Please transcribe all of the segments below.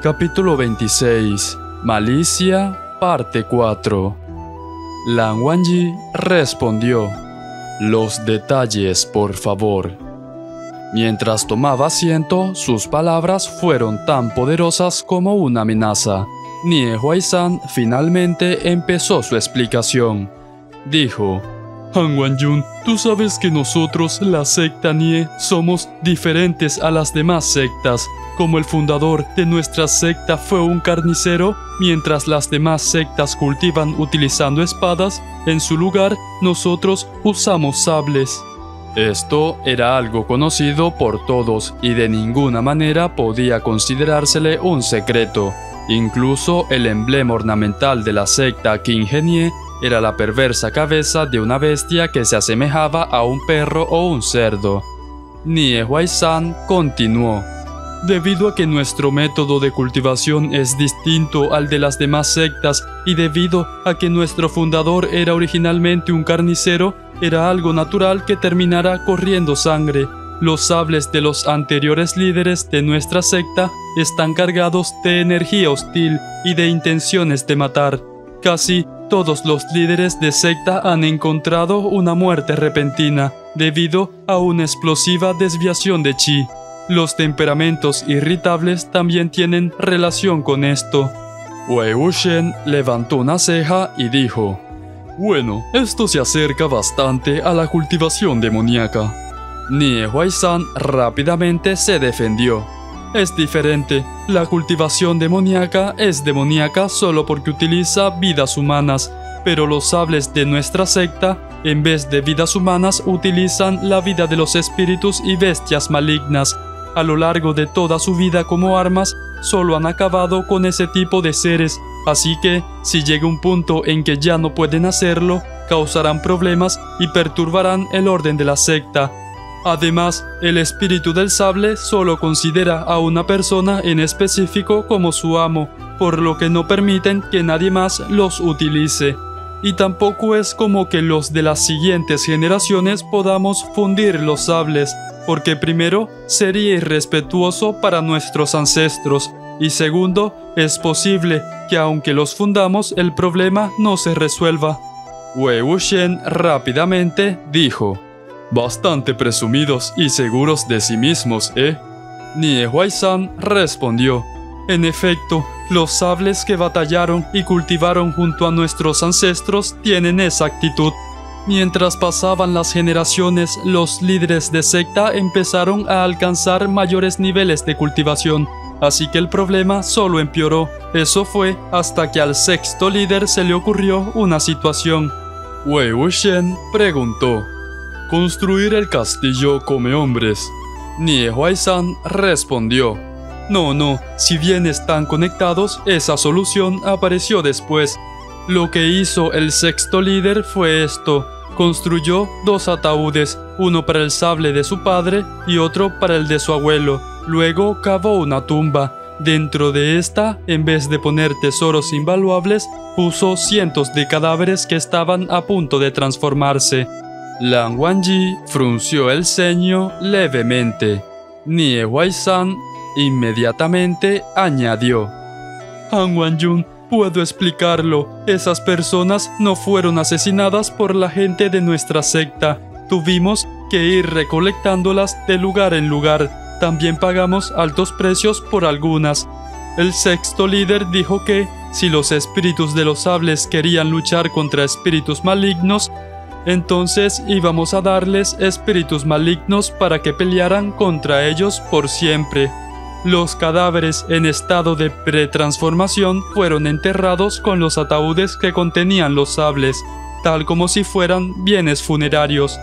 Capítulo 26. Malicia, parte 4. Lan Wangji respondió: «Los detalles, por favor». Mientras tomaba asiento, sus palabras fueron tan poderosas como una amenaza. Nie Huaizhan finalmente empezó su explicación. Dijo: «Han Wanjun, tú sabes que nosotros, la secta Nie, somos diferentes a las demás sectas. Como el fundador de nuestra secta fue un carnicero, mientras las demás sectas cultivan utilizando espadas, en su lugar nosotros usamos sables». Esto era algo conocido por todos y de ninguna manera podía considerársele un secreto. Incluso el emblema ornamental de la secta Qinghe era la perversa cabeza de una bestia que se asemejaba a un perro o un cerdo. Nie Huaizhan continuó: «Debido a que nuestro método de cultivación es distinto al de las demás sectas y debido a que nuestro fundador era originalmente un carnicero, era algo natural que terminara corriendo sangre. Los sables de los anteriores líderes de nuestra secta están cargados de energía hostil y de intenciones de matar. Casi todos los líderes de secta han encontrado una muerte repentina debido a una explosiva desviación de chi. Los temperamentos irritables también tienen relación con esto». Wei Wuxian levantó una ceja y dijo: «Bueno, esto se acerca bastante a la cultivación demoníaca». Nie Huaizhan rápidamente se defendió: «Es diferente. La cultivación demoníaca es demoníaca solo porque utiliza vidas humanas, pero los sables de nuestra secta, en vez de vidas humanas, utilizan la vida de los espíritus y bestias malignas. A lo largo de toda su vida como armas, solo han acabado con ese tipo de seres, así que, si llega un punto en que ya no pueden hacerlo, causarán problemas y perturbarán el orden de la secta. Además, el espíritu del sable solo considera a una persona en específico como su amo, por lo que no permiten que nadie más los utilice. Y tampoco es como que los de las siguientes generaciones podamos fundir los sables, porque primero, sería irrespetuoso para nuestros ancestros, y segundo, es posible que aunque los fundamos, el problema no se resuelva». Wei Wuxian rápidamente dijo: «Bastante presumidos y seguros de sí mismos, ¿eh?». Nie Huaizhan respondió: «En efecto, los sables que batallaron y cultivaron junto a nuestros ancestros tienen esa actitud. Mientras pasaban las generaciones, los líderes de secta empezaron a alcanzar mayores niveles de cultivación, así que el problema solo empeoró. Eso fue hasta que al sexto líder se le ocurrió una situación». Wei Wuxian preguntó: «¿Construir el castillo come hombres?». Nie Huaizhan respondió: No, si bien están conectados, esa solución apareció después. Lo que hizo el sexto líder fue esto: construyó 2 ataúdes, uno para el sable de su padre y otro para el de su abuelo. Luego cavó una tumba. Dentro de esta, en vez de poner tesoros invaluables, puso cientos de cadáveres que estaban a punto de transformarse». Lan Wangji frunció el ceño levemente. Nie Huaizhan inmediatamente añadió: «Han Wanjun, puedo explicarlo. Esas personas no fueron asesinadas por la gente de nuestra secta. Tuvimos que ir recolectándolas de lugar en lugar. También pagamos altos precios por algunas. El sexto líder dijo que, si los espíritus de los sables querían luchar contra espíritus malignos, entonces íbamos a darles espíritus malignos para que pelearan contra ellos por siempre. Los cadáveres en estado de pretransformación fueron enterrados con los ataúdes que contenían los sables, tal como si fueran bienes funerarios.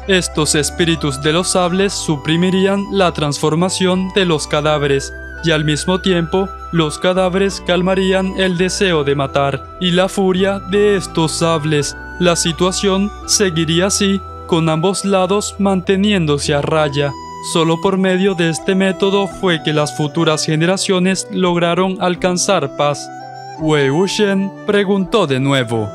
Estos espíritus de los sables suprimirían la transformación de los cadáveres, y al mismo tiempo, los cadáveres calmarían el deseo de matar y la furia de estos sables. La situación seguiría así, con ambos lados manteniéndose a raya. Solo por medio de este método fue que las futuras generaciones lograron alcanzar paz». Wei Wuxian preguntó de nuevo: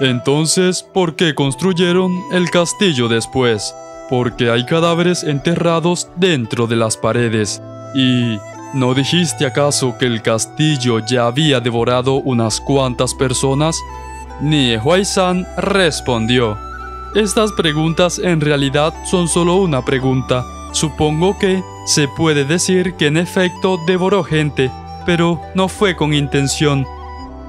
«Entonces, ¿por qué construyeron el castillo después?». «Porque hay cadáveres enterrados dentro de las paredes. Y ¿No dijiste acaso que el castillo ya había devorado unas cuantas personas? Nie Huaizhan respondió: estas preguntas en realidad son solo una pregunta. Supongo que se puede decir que en efecto devoró gente, pero no fue con intención.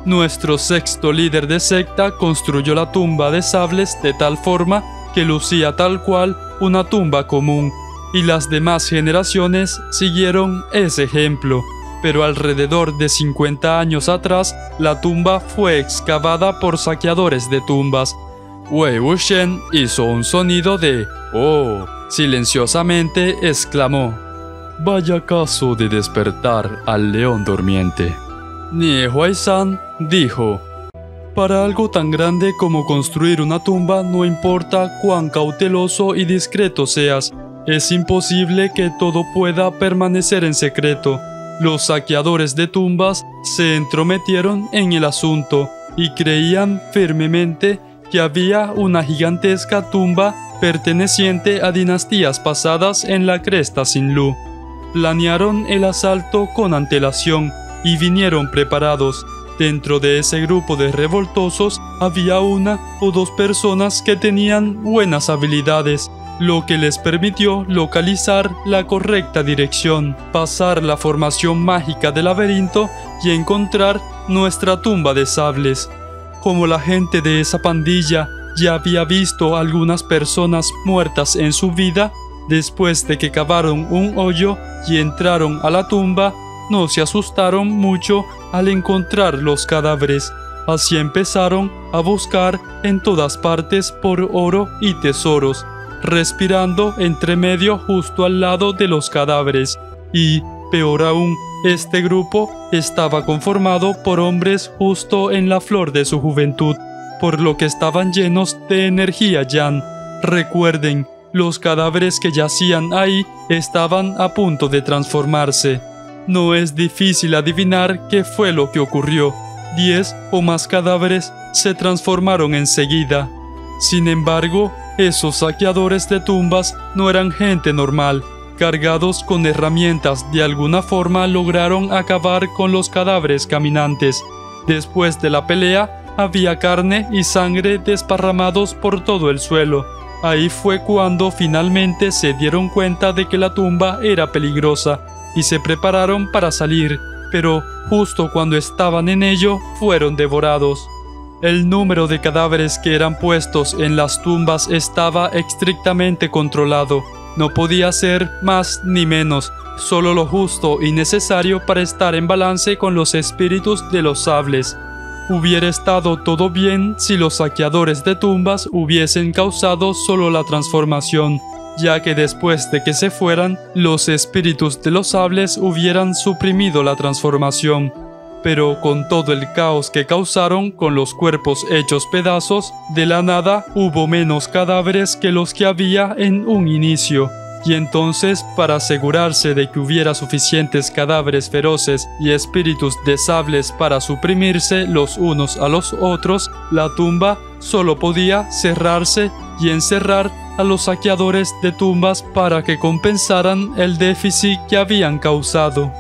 Nuestro sexto líder de secta construyó la tumba de sables de tal forma que lucía tal cual una tumba común, y las demás generaciones siguieron ese ejemplo. Pero alrededor de 50 años atrás, la tumba fue excavada por saqueadores de tumbas. Wei Wuxian hizo un sonido de «Oh». Silenciosamente exclamó: «Vaya caso de despertar al león durmiente». Nie Huaizhan dijo: «Para algo tan grande como construir una tumba no importa cuán cauteloso y discreto seas, es imposible que todo pueda permanecer en secreto. Los saqueadores de tumbas se entrometieron en el asunto y creían firmemente que había una gigantesca tumba perteneciente a dinastías pasadas en la cresta Xinlu. Planearon el asalto con antelación y vinieron preparados. Dentro de ese grupo de revoltosos había una o dos personas que tenían buenas habilidades, lo que les permitió localizar la correcta dirección, pasar la formación mágica del laberinto y encontrar nuestra tumba de sables. Como la gente de esa pandilla ya había visto algunas personas muertas en su vida, después de que cavaron un hoyo y entraron a la tumba, no se asustaron mucho al encontrar los cadáveres. Así empezaron a buscar en todas partes por oro y tesoros, respirando entre medio justo al lado de los cadáveres. Y, peor aún, este grupo estaba conformado por hombres justo en la flor de su juventud, por lo que estaban llenos de energía Yan. Recuerden, los cadáveres que yacían ahí estaban a punto de transformarse. No es difícil adivinar qué fue lo que ocurrió. 10 o más cadáveres se transformaron enseguida. Sin embargo, esos saqueadores de tumbas no eran gente normal. Cargados con herramientas, de alguna forma lograron acabar con los cadáveres caminantes. Después de la pelea, había carne y sangre desparramados por todo el suelo. Ahí fue cuando finalmente se dieron cuenta de que la tumba era peligrosa y se prepararon para salir, pero justo cuando estaban en ello, fueron devorados. El número de cadáveres que eran puestos en las tumbas estaba estrictamente controlado. No podía ser más ni menos, solo lo justo y necesario para estar en balance con los espíritus de los sables. Hubiera estado todo bien si los saqueadores de tumbas hubiesen causado solo la transformación, ya que después de que se fueran, los espíritus de los sables hubieran suprimido la transformación. Pero con todo el caos que causaron con los cuerpos hechos pedazos, de la nada hubo menos cadáveres que los que había en un inicio. Y entonces, para asegurarse de que hubiera suficientes cadáveres feroces y espíritus de sables para suprimirse los unos a los otros, la tumba solo podía cerrarse y encerrar a los saqueadores de tumbas para que compensaran el déficit que habían causado.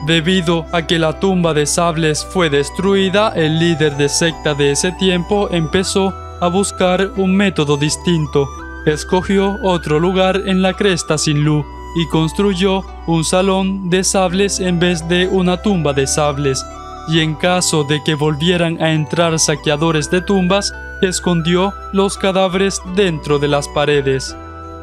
Debido a que la tumba de sables fue destruida, el líder de secta de ese tiempo empezó a buscar un método distinto. Escogió otro lugar en la cresta Xinlu y construyó un salón de sables en vez de una tumba de sables. Y en caso de que volvieran a entrar saqueadores de tumbas, escondió los cadáveres dentro de las paredes.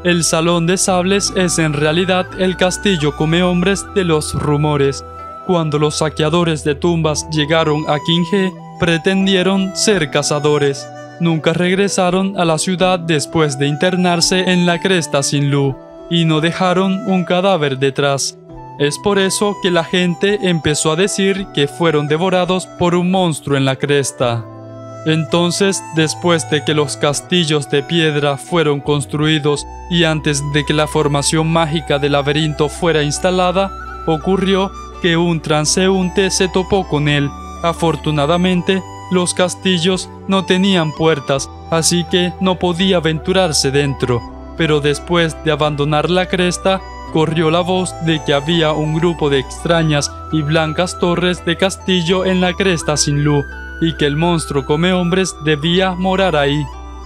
El salón de sables es en realidad el castillo comehombres de los rumores. Cuando los saqueadores de tumbas llegaron a Qinghe, pretendieron ser cazadores. Nunca regresaron a la ciudad después de internarse en la cresta Xinlu y no dejaron un cadáver detrás. Es por eso que la gente empezó a decir que fueron devorados por un monstruo en la cresta. Entonces, después de que los castillos de piedra fueron construidos y antes de que la formación mágica del laberinto fuera instalada, ocurrió que un transeúnte se topó con él. Afortunadamente, los castillos no tenían puertas, así que no podía aventurarse dentro. Pero después de abandonar la cresta, corrió la voz de que había un grupo de extrañas y blancas torres de castillo en la cresta Sinlú y que el monstruo come hombres debía morar ahí.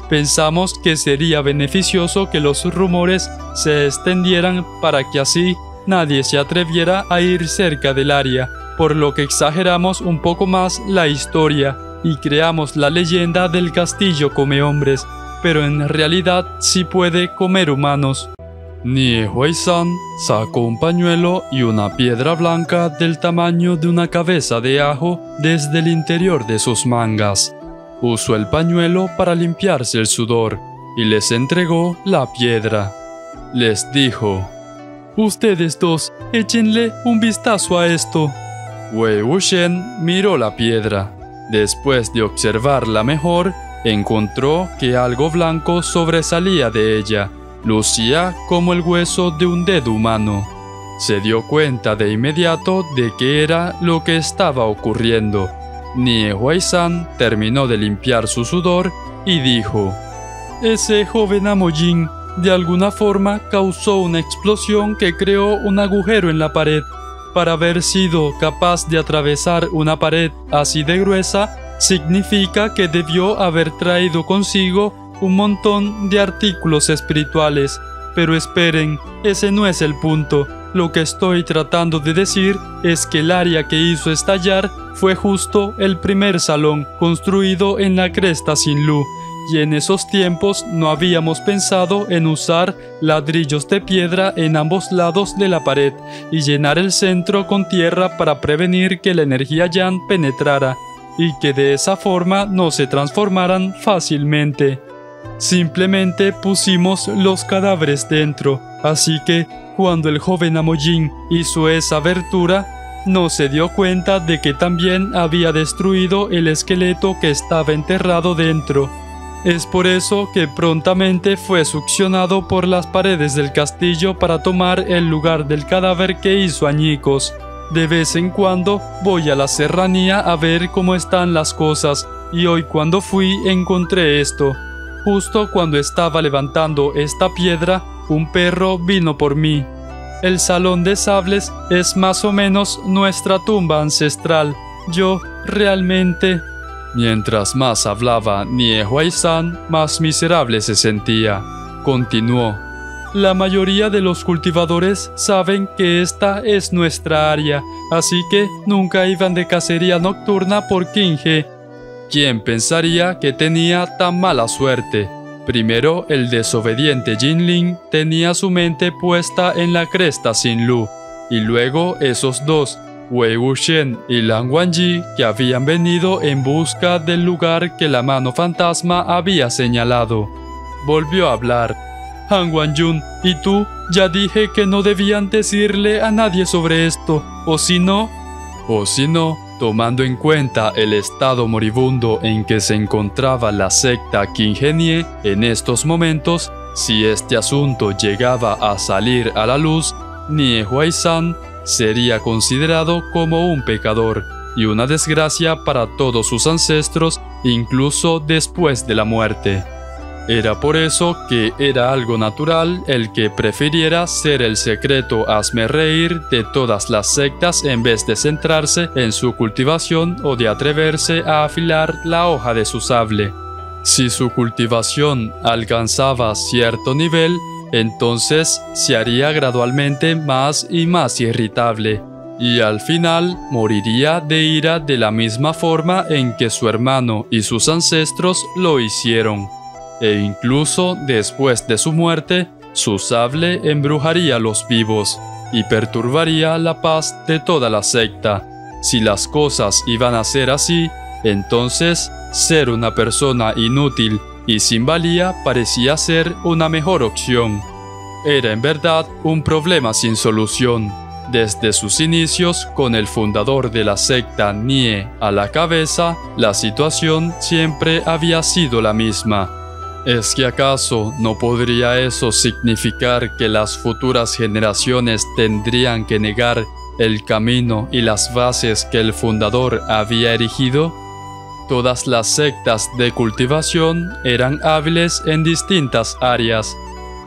Pensamos que sería beneficioso que los rumores se extendieran para que así nadie se atreviera a ir cerca del área, por lo que exageramos un poco más la historia y creamos la leyenda del castillo come hombres, pero en realidad sí puede comer humanos. Nie Huaizhan sacó un pañuelo y una piedra blanca del tamaño de una cabeza de ajo desde el interior de sus mangas. Usó el pañuelo para limpiarse el sudor y les entregó la piedra. Les dijo: «Ustedes dos, échenle un vistazo a esto». Wei Wuxian miró la piedra. Después de observarla mejor, encontró que algo blanco sobresalía de ella. Lucía como el hueso de un dedo humano. Se dio cuenta de inmediato de qué era lo que estaba ocurriendo. Nie Huaizhan terminó de limpiar su sudor y dijo: «Ese joven Amojin de alguna forma causó una explosión que creó un agujero en la pared. Para haber sido capaz de atravesar una pared así de gruesa, significa que debió haber traído consigo un montón de artículos espirituales. Pero esperen, ese no es el punto. Lo que estoy tratando de decir es que el área que hizo estallar fue justo el primer salón construido en la cresta Sinlú, y en esos tiempos no habíamos pensado en usar ladrillos de piedra en ambos lados de la pared y llenar el centro con tierra para prevenir que la energía Yan penetrara y que de esa forma no se transformaran fácilmente. Simplemente pusimos los cadáveres dentro, así que cuando el joven Amojin hizo esa abertura, no se dio cuenta de que también había destruido el esqueleto que estaba enterrado dentro. Es por eso que prontamente fue succionado por las paredes del castillo para tomar el lugar del cadáver que hizo añicos. De vez en cuando voy a la serranía a ver cómo están las cosas, y hoy cuando fui encontré esto. Justo cuando estaba levantando esta piedra, un perro vino por mí. El salón de sables es más o menos nuestra tumba ancestral. Yo realmente...». Mientras más hablaba Nie Huaizhan, más miserable se sentía. Continuó: «La mayoría de los cultivadores saben que esta es nuestra área, así que nunca iban de cacería nocturna por Qinghe. ¿Quién pensaría que tenía tan mala suerte? Primero, el desobediente Jinling tenía su mente puesta en la cresta Sinlú, y luego esos dos, Wei Wuxian y Lan Wangji, que habían venido en busca del lugar que la mano fantasma había señalado». Volvió a hablar: «Han Wanjun, ¿y tú? Ya dije que no debían decirle a nadie sobre esto, o si no, tomando en cuenta el estado moribundo en que se encontraba la secta Qinghe Nie en estos momentos, si este asunto llegaba a salir a la luz, Nie Huaizhan sería considerado como un pecador y una desgracia para todos sus ancestros, incluso después de la muerte. Era por eso que era algo natural el que prefiriera ser el secreto hazmerreír de todas las sectas en vez de centrarse en su cultivación o de atreverse a afilar la hoja de su sable. Si su cultivación alcanzaba cierto nivel, entonces se haría gradualmente más y más irritable, y al final moriría de ira de la misma forma en que su hermano y sus ancestros lo hicieron. E incluso después de su muerte, su sable embrujaría a los vivos y perturbaría la paz de toda la secta. Si las cosas iban a ser así, entonces ser una persona inútil y sin valía parecía ser una mejor opción. Era en verdad un problema sin solución. Desde sus inicios, con el fundador de la secta Nie a la cabeza, la situación siempre había sido la misma. ¿Es que acaso no podría eso significar que las futuras generaciones tendrían que negar el camino y las bases que el fundador había erigido? Todas las sectas de cultivación eran hábiles en distintas áreas.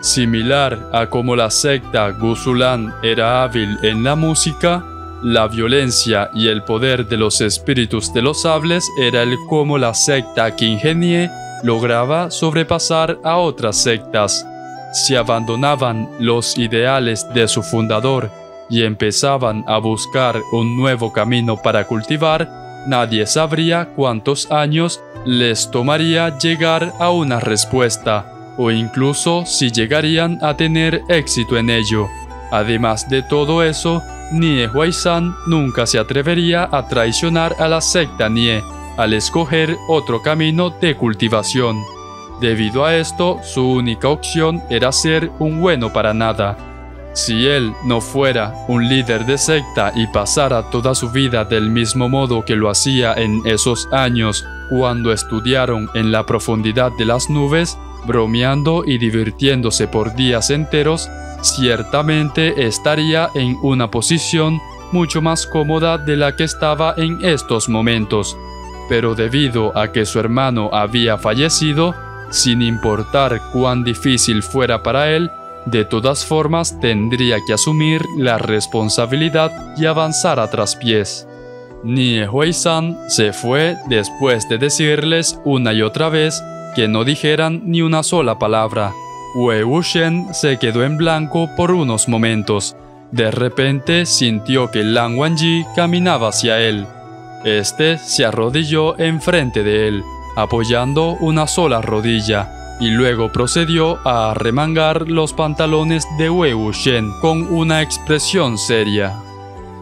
Similar a como la secta Gusulan era hábil en la música, la violencia y el poder de los espíritus de los sables era el cómo la secta Qingenie lograba sobrepasar a otras sectas. Si abandonaban los ideales de su fundador y empezaban a buscar un nuevo camino para cultivar, nadie sabría cuántos años les tomaría llegar a una respuesta, o incluso si llegarían a tener éxito en ello. Además de todo eso, Nie Huaizhan nunca se atrevería a traicionar a la secta Nie al escoger otro camino de cultivación. Debido a esto, su única opción era ser un bueno para nada. Si él no fuera un líder de secta y pasara toda su vida del mismo modo que lo hacía en esos años cuando estudiaron en la profundidad de las nubes, bromeando y divirtiéndose por días enteros, ciertamente estaría en una posición mucho más cómoda de la que estaba en estos momentos. Pero debido a que su hermano había fallecido, sin importar cuán difícil fuera para él, de todas formas tendría que asumir la responsabilidad y avanzar a traspiés. Nie Huaizhan se fue después de decirles una y otra vez que no dijeran ni una sola palabra. Wei Wuxian se quedó en blanco por unos momentos. De repente sintió que Lan Wangji caminaba hacia él. Este se arrodilló enfrente de él, apoyando una sola rodilla, y luego procedió a arremangar los pantalones de Wei Wuxian con una expresión seria.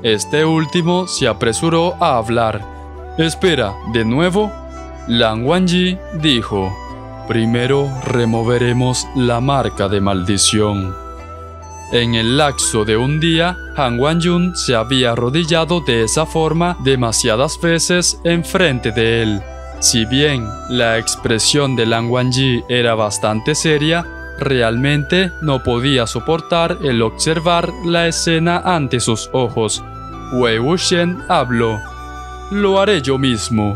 Este último se apresuró a hablar. «Espera, ¿de nuevo?» Lan Wangji dijo: «Primero removeremos la marca de maldición». En el lapso de un día, Han Wanjun se había arrodillado de esa forma demasiadas veces enfrente de él. Si bien la expresión de Lan Wangji era bastante seria, realmente no podía soportar el observar la escena ante sus ojos. Wei Wuxian habló: «Lo haré yo mismo».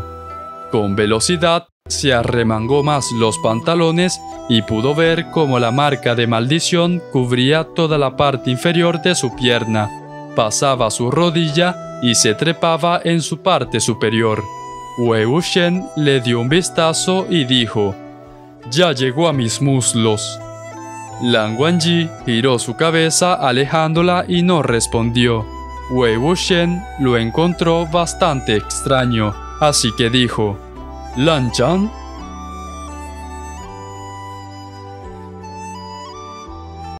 Con velocidad, se arremangó más los pantalones y pudo ver cómo la marca de maldición cubría toda la parte inferior de su pierna, pasaba su rodilla y se trepaba en su parte superior. Wei Wuxian le dio un vistazo y dijo: «Ya llegó a mis muslos». Lan Wangji giró su cabeza alejándola y no respondió. Wei Wuxian lo encontró bastante extraño, así que dijo: «Lan Chan,